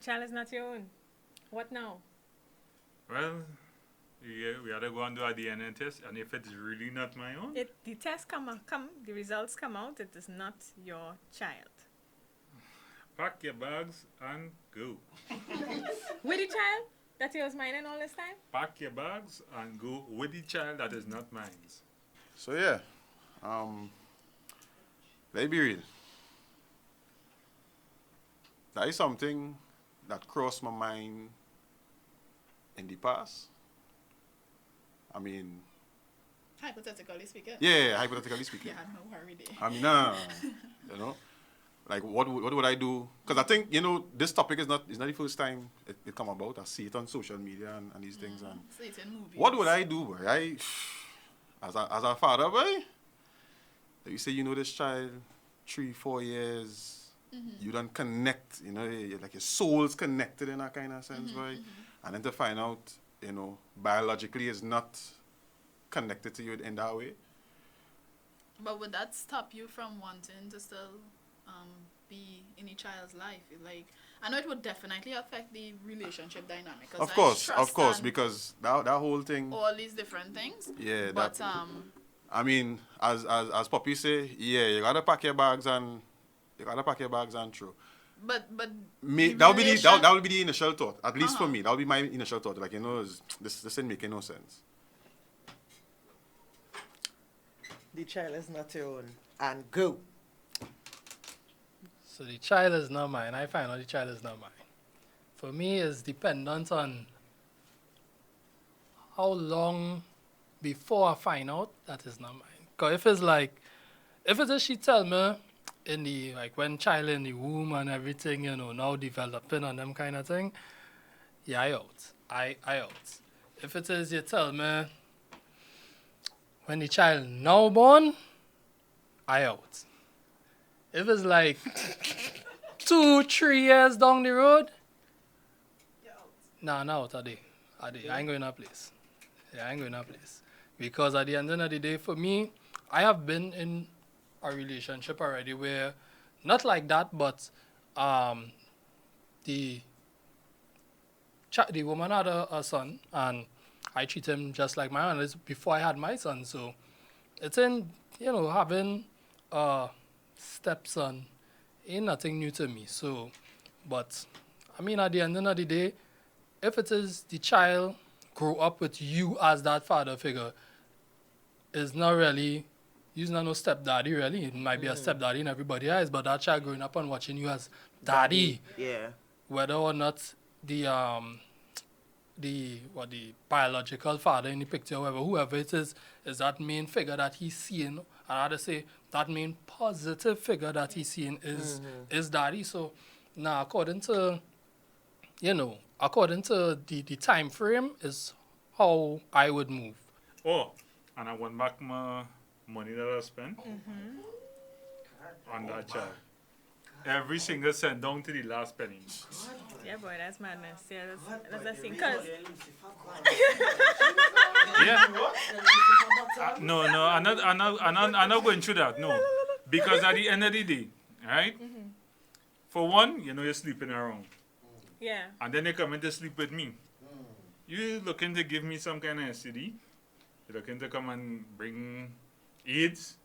child is not your own. What now? Well, we had to go and do a DNA test, and if it's really not my own, The test the results come out. It is not your child. pack your bags and go. With the child that he was minding all this time? Pack your bags and go with the child that is not mine. So yeah, um, let's be real. That is something that crossed my mind in the past. I mean, Hypothetically speaking. yeah, hypothetically speaking. Yeah, no worry there. I mean, no. You know, like what would I do? Because I think this topic is not the first time it come about. I see it on social media and these things. And So it's in movies. what would I do, boy? As a father, boy. You say this child 3-4 years. You don't connect. Like your soul's connected in that kind of sense, boy. And then to find out, biologically is not connected to you in that way. But would that stop you from wanting to still be in a child's life? Like, I know it would definitely affect the relationship dynamic. Of course, because that whole thing. All these different things. Yeah. But I mean, as Poppy say, yeah, you gotta pack your bags and throw. But that would be the initial thought. At least for me, that would be my initial thought. Like this isn't making no sense. The child is not your own. And go. So the child is not mine. I find out the child is not mine. For me, it's dependent on how long before I find out that it's not mine. Because if it is she tell me in the, like when child in the womb and everything, now developing and them kind of thing, yeah, I out. I out. If it is you tell me when the child now born, I out. If it's like 2-3 years down the road, nah, out a day. I ain't going to place. Yeah, I ain't going to place. Because at the end of the day, for me, I have been in a relationship already where, not like that, but the woman had a son, and I treat him just like my own. It's before I had my son, so it's in, having a stepson ain't nothing new to me. So, but, I mean, at the end of the day, if it is the child grow up with you as that father figure, it's not really, you're not no stepdaddy really. It might be a stepdaddy in everybody's eyes, but that child growing up and watching you as daddy. Yeah. Whether or not the biological father in the picture, whoever it is that main figure that he's seeing, and I had to say that main positive figure that he's seeing is daddy. So now according to the time frame is how I would move. Oh, and I want back my money that I spent on that child. Every single cent down to the last penny. Yeah, boy, that's madness. Yeah, that's a thing. Cause Yeah. No, I'm not going through that. No, because at the end of the day, right? For one, you're sleeping around, yeah, and then they come in to sleep with me. You looking to give me some kind of STD? You looking to come and bring AIDS?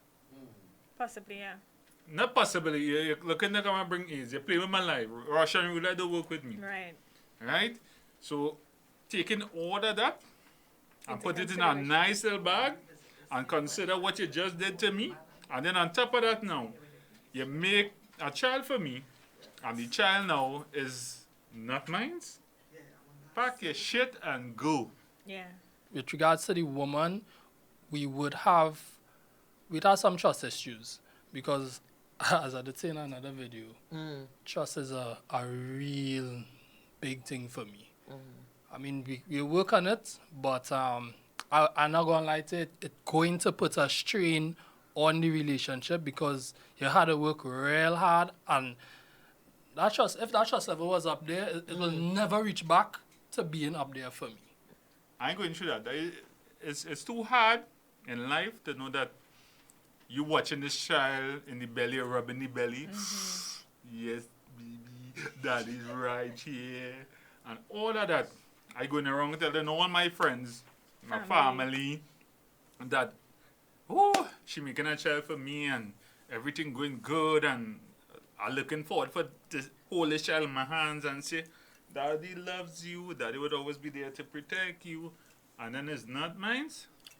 possibly, yeah. Not possibly. You're looking to come and bring AIDS. You play with my life. Russian roulette don't work with me. Right. Right? So, taking all of that and Into put it in a consideration. nice little bag and consider what you just did to me. And then on top of that now, you make a child for me, and the child now is not mine. Pack your shit and go. Yeah. With regards to the woman, we'd have some trust issues because, as I did say in another video, trust is a real big thing for me. I mean, we work on it, but I'm not going to lie to it, it's going to put a strain on the relationship because you had to work real hard, and if that trust level was up there, it will never reach back to being up there for me. I ain't going through that. It's too hard in life to know that you watching this child in the belly or rubbing the belly. Yes, baby. Daddy's right here, and all of that. I going around telling all my friends, my family, that, oh, she making a child for me and everything going good and I'm looking forward for to hold this child in my hands and say, Daddy loves you, Daddy would always be there to protect you, and then it's not mine.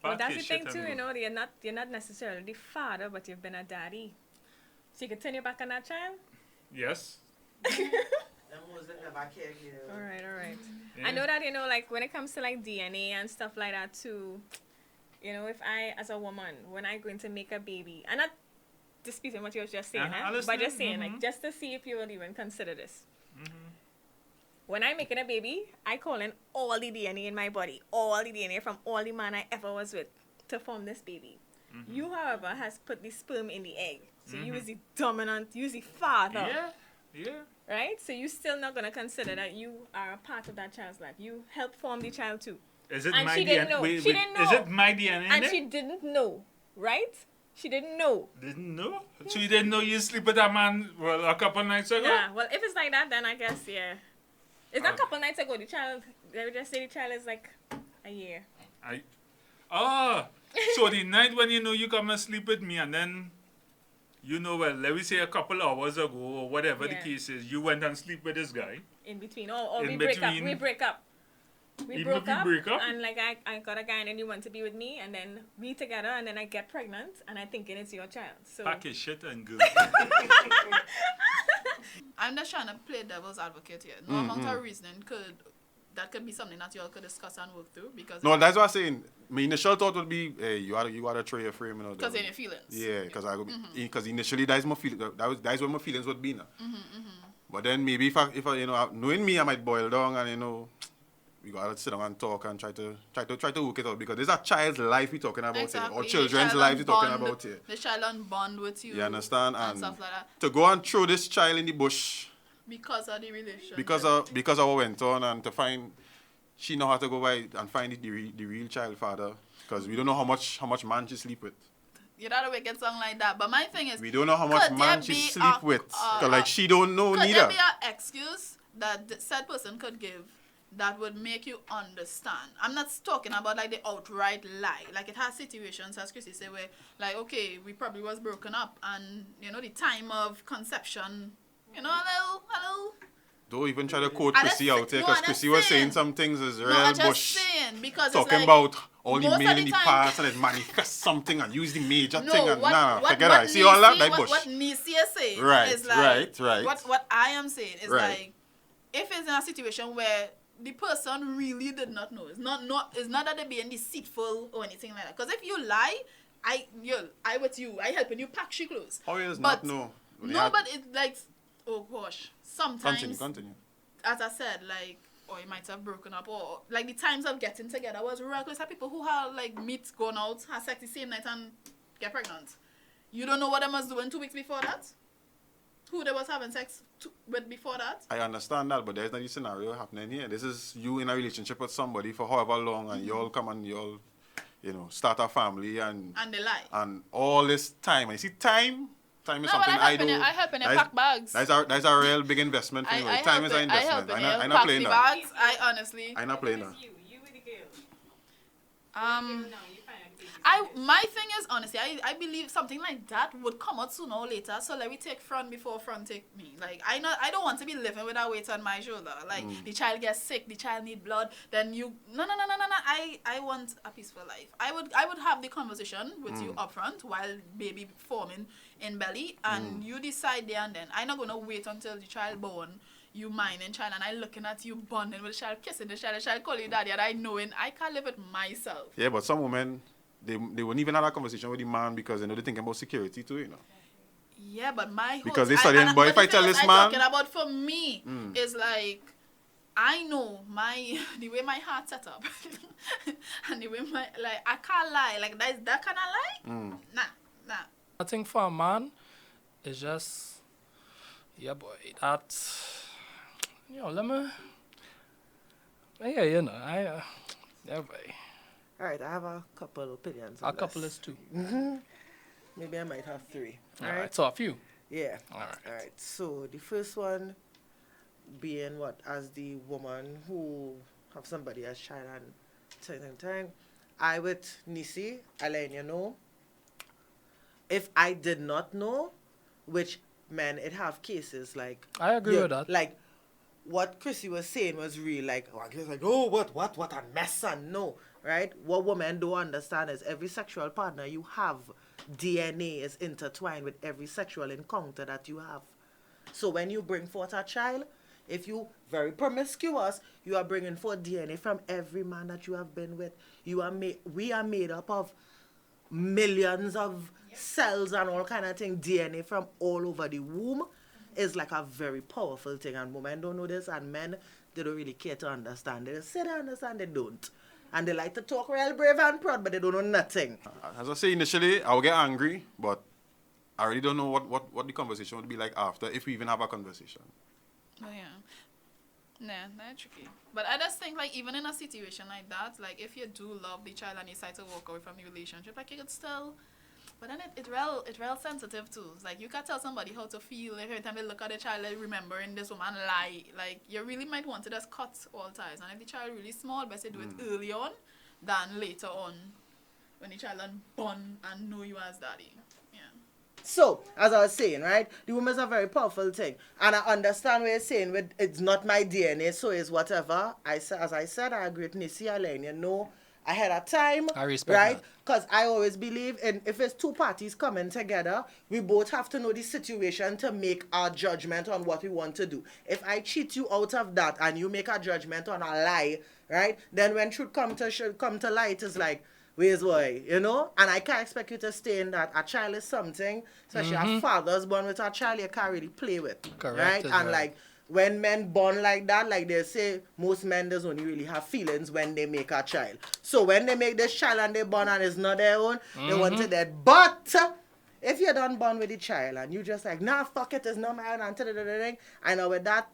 Well, that's the thing too, you know, you're not necessarily the father, but you've been a daddy. So you can turn your back on that child? Yes. All right. Yeah. I know that, you know, like when it comes to like DNA and stuff like that too, you know, if I, as a woman, when I'm going to make a baby, I'm not disputing what you were just saying, but just saying, like, just to see if you would even consider this. When I'm making a baby, I call in all the DNA in my body, all the DNA from all the man I ever was with to form this baby. You, however, has put the sperm in the egg. So you is the dominant, you is the father. Yeah. Right? So you're still not going to consider that you are a part of that child's life. You helped form the child too. Is it And my she DNA? didn't know. She didn't know. Is it my DNA? And she didn't know. Right? She didn't know. Didn't know? So you didn't know you sleep with that man, well, a couple nights ago? Yeah. Well, if it's like that, then I guess, yeah. It's not a couple nights ago. The child, they would just say the child is like a year. So the night when you know you come and sleep with me and then, you know, well, let me say a couple hours ago or whatever the case is, you went and sleep with this guy. In between. Or In we break up. between. We break up. We Even broke if you up, break up? and like I got a guy and then you want to be with me and then we together and then I get pregnant and I thinking it's your child. So Pack his shit and go. I'm just trying to play devil's advocate here. No amount of reasoning could be something that you all could discuss and work through because No, that's what I'm saying. My initial thought would be, hey, you gotta throw your frame, you know. because in your feelings. Yeah, because initially that's my feel. That's what my feelings would be now. But then maybe if I you know knowing me, I might boil down and you know we gotta sit down and talk and try to work it out because there's a child's life we're talking about here, or children's lives we're talking about here. The child on bond with you. You understand? And stuff like that. To go and throw this child in the bush Because of the relationship. because of what went on and to find she know how to go by and find the real child father because we don't know how much man she sleep with. You don't make it sound like that. But my thing is, We don't know how much could man there she be sleep with. Cause like she don't know could neither. there be an excuse that the said person could give that would make you understand? I'm not talking about like the outright lie. Like it has situations, as Chrissy said, where like, okay, we probably was broken up and, you know, the time of conception, you know, hello. Don't even try to quote I Chrissy just- out there no, because I just Chrissy was saying saying. some things is real No, I'm just bush. saying because Talking it's like, about all the most male of in the the time- past and it manifest something and use the major no, thing and what forget that. See all that like bush. What Nisi is saying Right, is like right. What I am saying is Right. like if it's in a situation where the person really did not know, it's not that they're being deceitful or anything like that. Because if you lie, I with you, I helping you pack she clothes. How is But- not know? No, but it's like, oh gosh, sometimes Continue. as I said, like, or you might have broken up, or like the times of getting together was reckless. Have people who have like meet, gone out, have sex the same night and get pregnant. You don't know what they was doing 2 weeks before that? Who they was having sex with before that? I understand that, but there's not the scenario happening here. This is you in a relationship with somebody for however long and you all come and you all, you know, start a family and they lie. and all this time. And you see time is No, but something I do. I help in That's- pack bags. That's a real big investment for you. Time is an investment. I'm not playing that. bags. I honestly. I'm not playing that. You were the girl. My thing is honestly, I believe something like that would come out sooner or later. So let me take front before front take me. Like I don't want to be living with that weight on my shoulder. Like the child gets sick, the child need blood. Then you no. I want a peaceful life. I would have the conversation with you upfront while baby forming in belly, and you decide there and then. I'm not gonna wait until the child born. You minding child and I looking at you bonding with the child, kissing the child calling you daddy, and I knowing I can't live with myself. Yeah, but some women, they wouldn't even have a conversation with the man because they know they're thinking about security too, you know. Yeah, but my whole Because they studying, but if I tell this man, talking about for me is like I know the way my heart set up and the way my like I can't lie like that kind of lie. Nah. I think for a man, it's just, yeah, boy, that's, you know, yeah, you know, yeah, boy. All right, I have a couple opinions. A on couple this. is two. Maybe I might have three. All right, so a few. Yeah. All right. All right. So the first one, being what, as the woman who have somebody as child and thing, I with Nisi, I let you know, if I did not know, which, man, it have cases like... I agree with that. Like, what Chrissy was saying was real. Like, oh, I was like, oh, what a mess, son. No, right? What women don't understand is every sexual partner you have, DNA is intertwined with every sexual encounter that you have. So when you bring forth a child, if you very promiscuous, you are bringing forth DNA from every man that you have been with. We are made up of millions of cells and all kind of thing. DNA from all over the womb is like a very powerful thing, and women don't know this, and men, they don't really care to understand. They just say they understand, they don't. And they like to talk real brave and proud, but they don't know nothing. As I say initially, I will get angry, but I really don't know what the conversation would be like after, if we even have a conversation. Oh, yeah. Nah, that's tricky. But I just think, like, even in a situation like that, like, if you do love the child and you decide to walk away from the relationship, like, you could still... But then it's real sensitive too. It's like, you can tell somebody how to feel. Like, every time they look at the child, like, remembering this woman lie. Like, you really might want to just cut all ties. And if the child really small, best to do it early on than later on when the child done born and know you as daddy. Yeah. So, as I was saying, right, the womb is a very powerful thing. And I understand what you're saying with it's not my DNA, so it's whatever. As I said, I agree with Nisi, I let you know ahead of time. I respect right? that. Because I always believe in if it's two parties coming together, we both have to know the situation to make our judgment on what we want to do. If I cheat you out of that and you make a judgment on a lie, right? Then when truth come to light, it's like, where's why, you know? And I can't expect you to stay in that. A child is something, especially a father's born with a child you can't really play with. Correct. Right? And like, when men born like that, like they say, most men does only really have feelings when they make a child. So when they make this child and they born and it's not their own, they want it dead. But if you're done born with the child and you just like, nah, fuck it, it's not my own, and I know with that,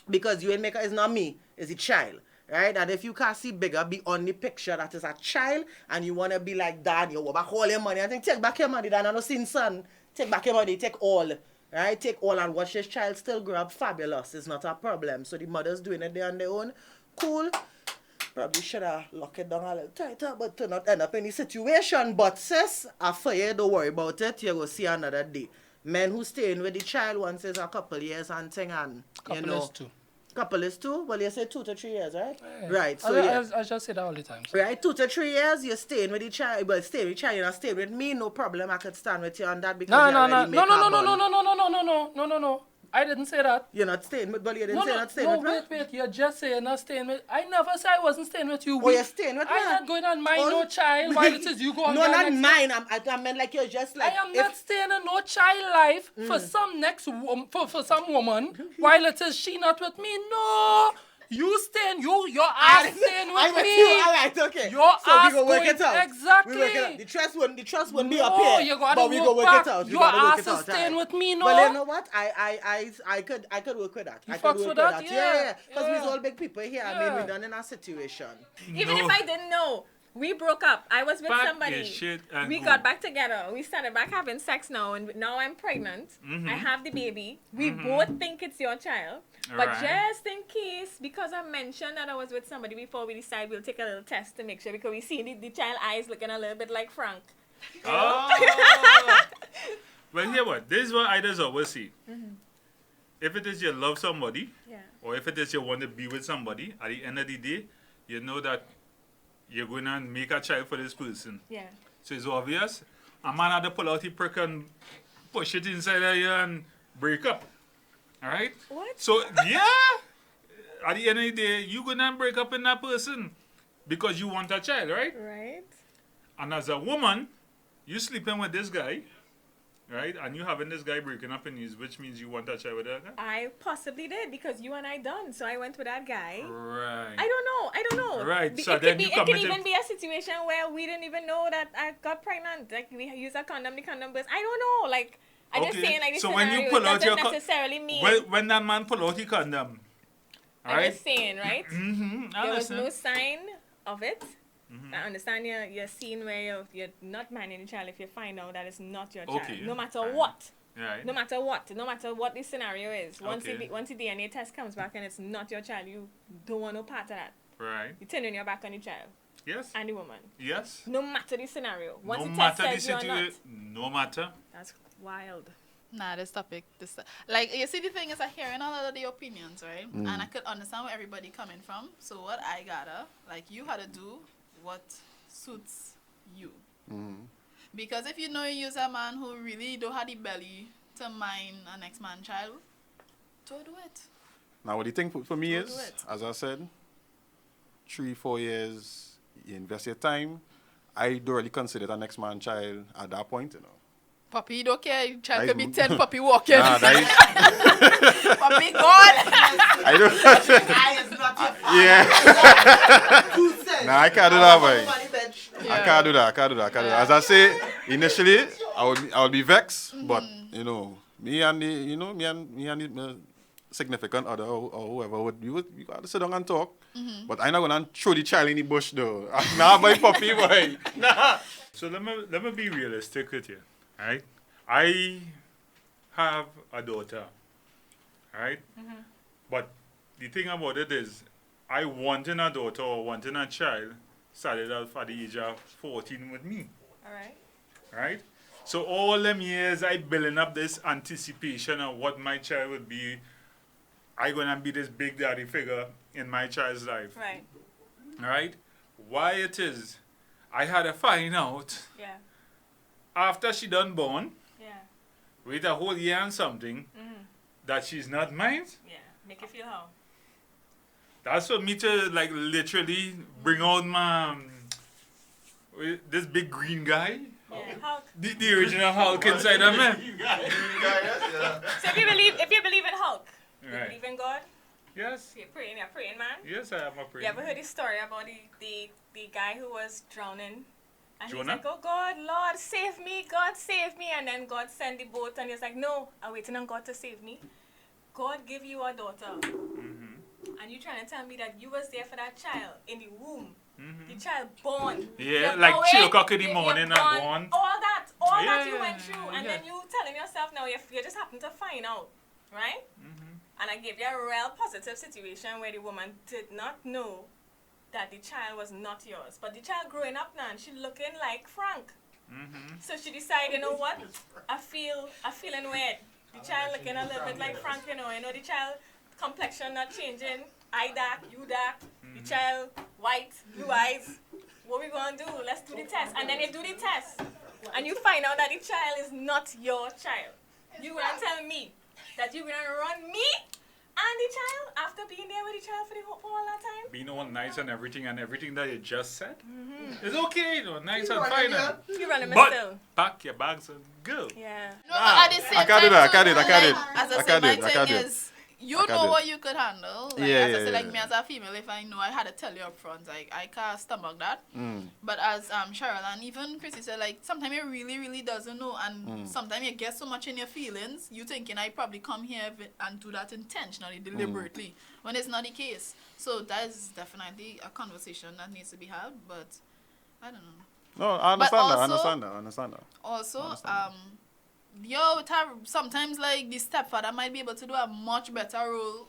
because you ain't make it's not me, it's the child. Right? And if you can't see bigger beyond the picture that is a child and you want to be like dad, you want back all your money. I think take back your money, Dan. I don't see son. Take back your money, take all. Right? Take all and watch this child still grow up fabulous. It's not a problem. So the mother's doing it there on their own. Cool. Probably should have locked it down a little tighter, but to not end up in the situation. But sis, after you don't worry about it, you go see another day. Men who staying with the child once is a couple years and thing and Couple you know. is 2. Couple is 2? Well, you say 2 to 3 years, right? Yeah. Right. So I just say that all the time. So. Right, 2 to 3 years, you're staying with the child. Well, staying with the child, you're not staying with me, no problem. I could stand with you on that because No. I didn't say that. You're not staying with, but you didn't say not staying with me? Wait. You're just saying not staying with. I never said I wasn't staying with you. Oh, you're staying with me? I'm not going on mine, no child. While it is you go on no, not next mine. I meant like you're just like. I am not staying in no child life for some for some woman while it is she not with me. No. You staying, your ass staying with me. All right, okay. Your so ass we go work it out. Exactly. We work it out. The trust won't be up here. You gotta but we go work back. it out. Your ass is staying with me, no. Well, you know what? I could work with that. You I could work with that? Yeah. Because we're all big people here. I mean, we're done in our situation. Even if I didn't know. We broke up. I was with somebody. We got back together. We started back having sex now, and now I'm pregnant. I have the baby. We both think it's your child. But just in case, because I mentioned that I was with somebody before we decide, we'll take a little test to make sure, because we see the child eyes looking a little bit like Frank. Oh! Well, hear what? This is what I just always see. If it is you love somebody, or if it is you want to be with somebody, at the end of the day, you know that you're going to make a child for this person. Yeah. So it's obvious. A man had to pull out the prick and push it inside of you and break up. All right? What? So, yeah. At the end of the day, you're going to break up in that person because you want a child, right? Right. And as a woman, you sleeping with this guy, right? And you having this guy breaking up in you, which means you want a child with that guy? I possibly did because you and I done. So I went with that guy. Right. I don't know. Right. So then it could even be a situation where we didn't even know that I got pregnant. Like we use a condom, the condom burst. I don't know. Like I just saying like this so scenario, when you pull out doesn't your necessarily mean. When that man pull out the condom, I'm just saying, right? I there was understand. no sign of it. I understand you're seeing where you're not minding the child if you find out that it's not your child, no matter what. Right. No matter what the scenario is. Once Okay. once the DNA test comes back and it's not your child, you don't want no part of that. Right. You turn your back on the child Yes. and the woman. Yes. No matter the scenario. Once No the test matter the says you're not. situation. No matter. That's wild. Nah, this topic, like, you see, the thing is, I hearing a lot of the opinions, right? And I could understand where everybody coming from. So what I gotta, like, you gotta do what suits you. Because if you know you use a man who really don't have the belly to mind a next man child, don't do it. Now, what the thing for me Don't do is, it. as I said, 3-4 years, you invest your time. I don't really consider it a next man child at that point, you know. Puppy, you don't care. Child I- could be 10 puppy walking. Nah, that is, Puppy gone. I don't. I is not your father. Yeah. 2 cents. Nah, I can't do that, boy. Money bench. I can't do that. As I say, initially, I would be vexed, but you know, me and the significant other or whoever we got to sit down and talk. But I'm not gonna throw the child in the bush though. Nah, my puppy boy. Nah. So let me be realistic with you, right? I have a daughter, right? But the thing about it is, I wanting a daughter or wanting a child started out at the age of 14 with me, Alright. right? So all them years I building up this anticipation of what my child would be. I gonna be this big daddy figure in my child's life, Right. right? Why it is, I had to find out Yeah. after she done born, Yeah. wait a whole year and something, that she's not mine. Yeah. Make you feel how? That's for me to like literally bring out my this big green guy, Yeah. Hulk. the original Hulk inside of me. So if you believe in Hulk, you Right. believe in God, Yes. you're praying man. Yes, I am a prayer. You ever heard the story about the guy who was drowning? And Jonah? he's like, oh God, Lord, save me, God, save me. And then God sent the boat and he's like, no, I'm waiting on God to save me. God give you a daughter. And you trying to tell me that you was there for that child in the womb. The child born. Yeah, You're like going, 2 o'clock in the you're morning and born, born. All that you Yeah, went through. And yeah. then you telling yourself now you just happen to find out. Right? And I gave you a real positive situation where the woman did not know that the child was not yours. But the child growing up now and she looking like Frank. So she decided, you know what? I'm feeling weird. The child looking a little bit like Frank, you know the child complexion not changing. I dark, you dark. The child white, blue eyes. What we gonna do? Let's do the test. And then you do the test. And you find out that the child is not your child. You gonna tell me that you're gonna run me and the child after being there with the child for all that time? Being all nice and everything that you just said. It's okay, nice and running fine. here? You running me But still. pack your bags and go. Yeah. No, but at the same I can't do time, that. I too, can't do it. I can't do it. As I I said, can't do my it. I can't thing do it. is, you I can't know do what it. you could handle. Like, Yeah, as I yeah, said, like yeah. me as a female, if I know, I had to tell you up front, like, I can't stomach that. But as Cheryl and even Chrissy said, like, sometimes you really, really doesn't know. And sometimes you get so much in your feelings, you thinking I probably come here and do that intentionally, deliberately, when it's not the case. So that is definitely a conversation that needs to be had. But I don't know. No, I understand that. I also- understand that. Also, it have sometimes like the stepfather might be able to do a much better role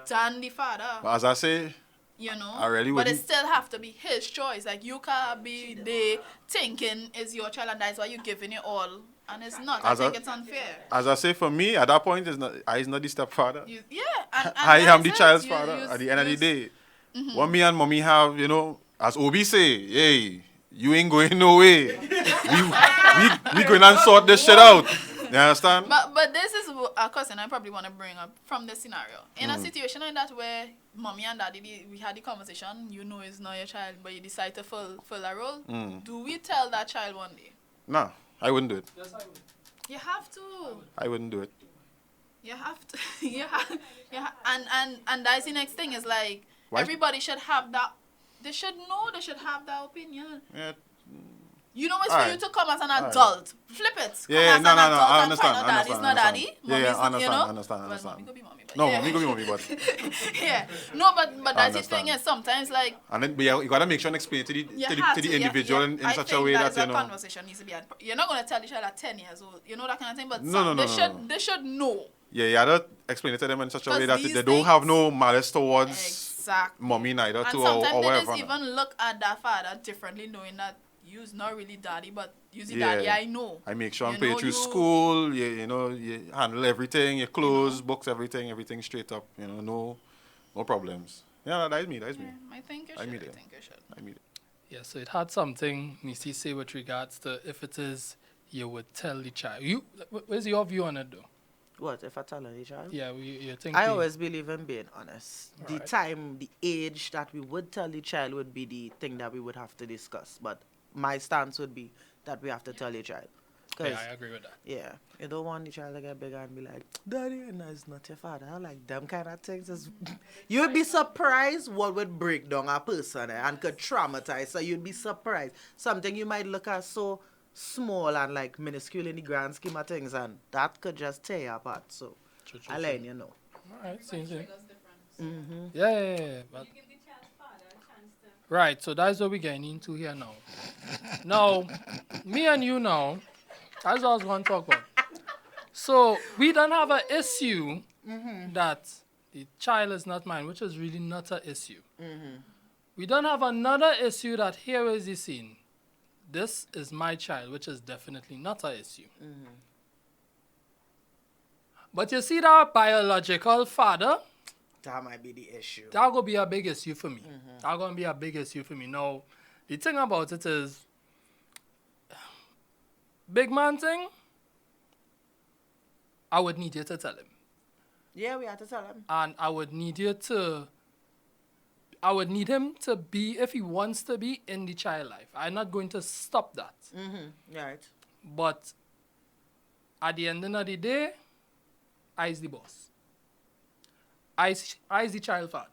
than the father, But as I say, you know. I really but it wouldn't- still have to be his choice. Like you can't be there thinking is your child and that's why you're giving it all, and it's not. I As think a- it's unfair. as I say, for me, at that point, he's not the stepfather. And I am the that's it. child's You- father you- at the end of the you- day. What me and mommy have, as Obi say, hey, you ain't going no way. we going and sort this shit out. You understand? But this is a question I probably want to bring up from this scenario. In a situation like that where mommy and daddy, we had the conversation, it's not your child, but you decide to fill a role, do we tell that child one day? Nah, I wouldn't do it. Yes, I would. You have to. I wouldn't do it. You have to. And that's the next thing is like, Why? everybody should have that. They should know. They should have that opinion. Yeah. You know, it's All for right. you to come as an All right. adult. Flip it. Come Yeah, as no, an no, adult I and understand, find out daddy's not daddy. Yeah, Mommy's, I understand, you know? understand. Well, mommy could be mommy, but No, yeah. mommy could be mommy, but Yeah. No, but that's the understand. thing is sometimes like and then but you gotta make sure and explain it to the individual in I such think a way that a you know. conversation needs to be had. You're not gonna tell the child at 10 years old, you know, that kind of thing. But No. they should know. Yeah, you gotta explain it to them in such a way Because that these they don't have things- no malice towards Exactly. mommy neither And too or sometimes they whatever. just even look at that father differently, knowing that you's not really daddy, but you's the Yeah. daddy I know. I make sure You I'm paying know, through you- school. You know, you handle everything. Your clothes, books, everything straight up. You know, no problems. Yeah, that's me. Yeah, I think you I should. mean I it. think you should. I mean, Yeah, so it had something Nisi say with regards to if it is, you would tell the child. Where's your view on it though? What if I tell her, child? Yeah, you think. I always believe in being honest. The Alright. time, the age that we would tell the child would be the thing that we would have to discuss. But my stance would be that we have to tell the child. Yeah, I agree with that. Yeah, you don't want the child to get bigger and be like, Daddy, no, it's not your father. I like them kind of things. You'd be surprised what would break down a person and could traumatize. So you'd be surprised. Something you might look at so small and like minuscule in the grand scheme of things, and that could just tear you apart. So True, I let you know. Alright, seems it. Mm-hmm. Yeah. But, You give the child's father a chance to. right, so that's what we're getting into here now. Now, me and you now, that's what I was going to talk about. So, we don't have an issue that the child is not mine, which is really not an issue. We don't have another issue that here is the scene. This is my child, which is definitely not an issue. But you see that biological father, That might be the issue. that's going to be a big issue for me. That's going to be a big issue for me. Now, the thing about it is, big man thing, I would need you to tell him. Yeah, we have to tell him. And I would need him to be, if he wants to be, in the child life. I'm not going to stop that. Right. But at the end of the day, I is the boss. I is the child father.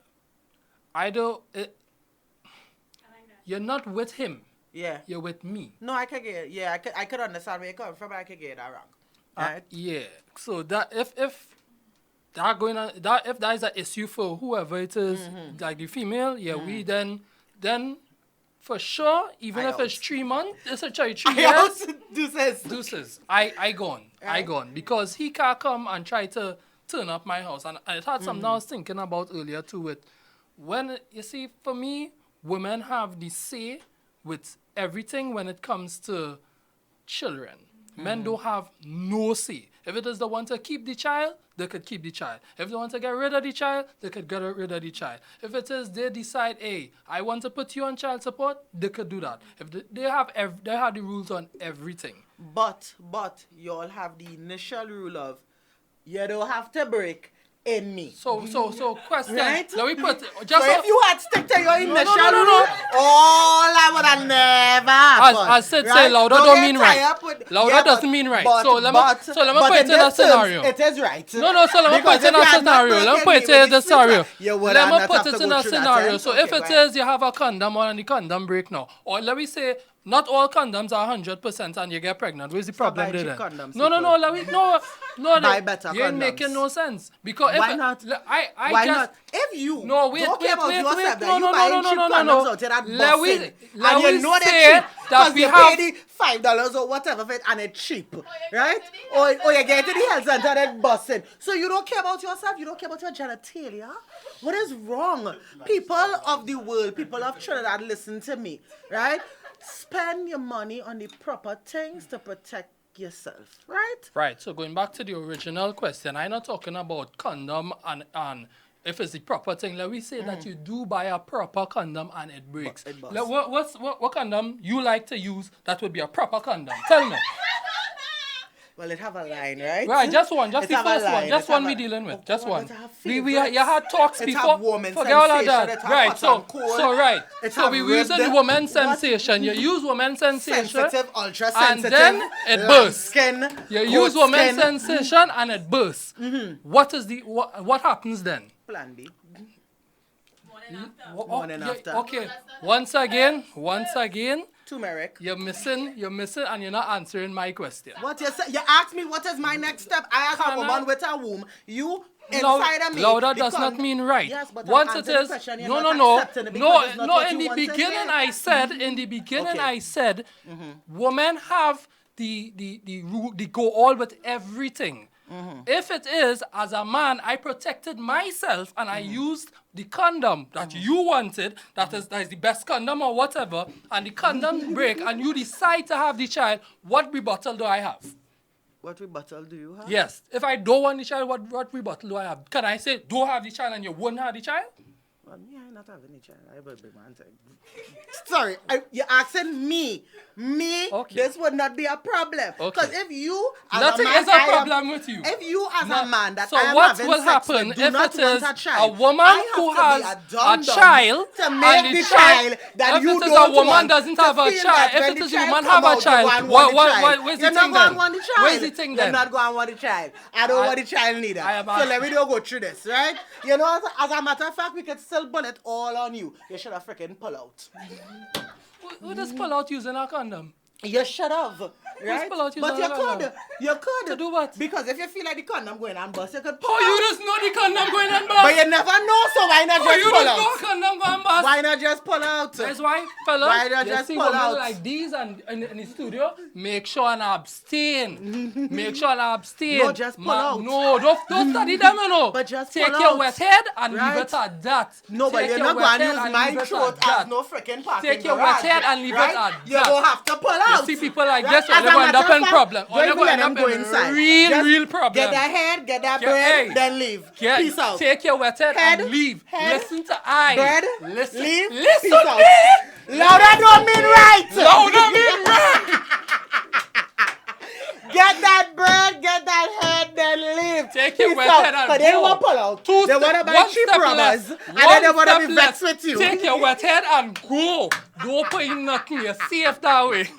You're not with him. Yeah. You're with me. No, I could get. Yeah, I could understand where you're coming from, but I could get that wrong. Right. Yeah. So that if that is an issue for whoever it is, like the female, we then for sure, even I if it's out. 3 months, it's a 3 I years. also do this. Deuces. I gone. I gone. Because he can't come and try to turn up my house. And it had something I was thinking about earlier too with when you see, for me, women have the say with everything when it comes to children. Men don't have no say. If it is the one to keep the child, they could keep the child. If they want to get rid of the child, they could get rid of the child. If it is they decide, hey, I want to put you on child support, they could do that. If they have the rules on everything. But you all have the initial rule of you don't have to break in me. So question. Right? Let me put So just if you had stick to your initial no. rule, all I would have never happened. As said, say louder don't get mean tied right. up with- Louder yeah, doesn't mean right. But, So let me but put it in in a this scenario. terms, it is right. No, so let me put Because it in if a you had not scenario. Let me broken put me it with in the the scenario. switcher, you would Let have me not put have it to in go a through that scenario. time. So Okay, if it go ahead. is you have a condom on and the condom break now, or let me say not all condoms are 100% and you get pregnant. Where's the problem buy there cheap then? condoms, No, Buy better you ain't condoms. making no sense. Because Why if not? I Why just, not? If you No, wait, don't care about yourself, that no, you no, buying no, cheap no, no, condoms no. out there that Let we- busting, let and we you know they're say cheap, that because we you have- pay the $5 or whatever for it, and it's cheap, right? Or you get to the health center and it's busting. So you don't care about yourself, you don't care about your genitalia. What is wrong? People of the world, people of Trinidad, listen to me, right? Spend your money on the proper things to protect yourself, right? Right, so going back to the original question, I'm not talking about condom and if it's the proper thing. Let me say that you do buy a proper condom and it breaks. It busts. What condom you like to use that would be a proper condom? Tell me. Well, it have a line, right? Right, just one, just It the have a first one, line, just it one have we a- dealing with, Oh, just God, one. it have You favorites. had talks It before. have woman Forget all of sensation, that. it have Right, hot so and cold. so right. It So have we ribbed- using woman what? sensation. You use woman sensation. Sensitive, ultra And sensitive. then it light bursts. Skin. You goat use woman skin. sensation and it bursts. What happens then? Plan B. Morning after. Okay. Once again. Turmeric. You're missing, and you're not answering my question. What you say? You asked me what is my next step. I asked a woman with a womb. You inside of me. Louder does not mean right. Yes, but once it is, no. In the beginning, I said, women have the go all with everything. If it is, as a man, I protected myself and I used the condom that you wanted, that is the best condom or whatever, and the condom break and you decide to have the child, what rebuttal do I have? What rebuttal do you have? Yes. If I don't want the child, what rebuttal do I have? Can I say, don't have the child and you won't have the child? Well, me, I'm not having a child. I have a big man. Sorry, you're asking me. Okay. This would not be a problem. Because if you, as nothing a man, is a problem with you. If you, as a man, that so I am what having will sex happen with, do if not it want is a child, a woman who has a child to make the child that if you it is don't a woman want, doesn't have a child, if it is a woman have a child, where's the thing then? Where's the thing then? You're not going to want the child. I don't want the child neither. So let me go through this, right? You know, as a matter of fact, we could still bullet all on you. You should have freaking pull out. Who does pull out using a condom? You should have, right? But you could. To do what? Because if you feel like the condom going on bust, you could pull out. You just know the condom going on bust? But you never know, so why not just pull out? You just know condom going bust? Why not just pull out? That's why, fellas, why not just see pull women out? like these and in the studio, make sure and abstain. Make sure and abstain. No, just pull out. No, don't study them, you know. But just take pull your out. wet head and leave it at that. No, but you're not going to use my throat as no freaking parking Take your wet head and leave it at that. You're going to have to pull out. You see people like this, you're going to end up in problem. You're going to end up in real problem. Get that head, get that bread, then leave. Peace out. Take your wet head and leave. Listen to I. Bread, listen, leave, listen, peace out. me. Louder don't mean right. Louder mean right. Get that bread, get that head, then leave. Take your wet head and go. They won't pull out. They want to buy cheap rubbers. And then they want to be vexed with you. Take your wet head and go. Don't put in nothing. You're safe that way.